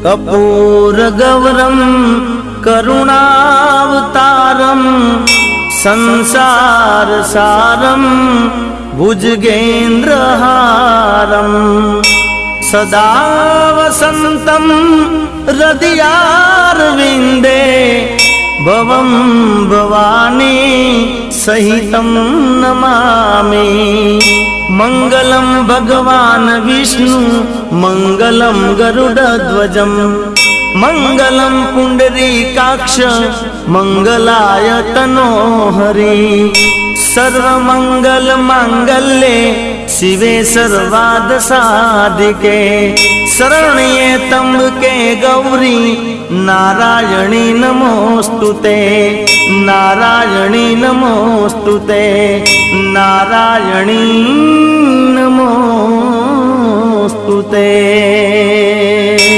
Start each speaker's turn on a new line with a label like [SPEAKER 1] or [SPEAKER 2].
[SPEAKER 1] कर्पूरगौरं करुणावतारं संसारसारं भुजगेन्द्रहारं सदा वसन्तं हृदयारविन्दे भवं भवानी सहितं नमामि। मंगलम भगवान विष्णु मंगलम गरुडध्वजम मंगलम पुंडरीकाक्ष मंगलाय तनोहरि। सर्वमंगल मांगल्ये शिवे सर्वार्धसाधिके शरण्ये त्र्यंबके गौरी नारायणी नमोस्तुते नारायणी नमोस्तुते नारायणी नमोस्तुते।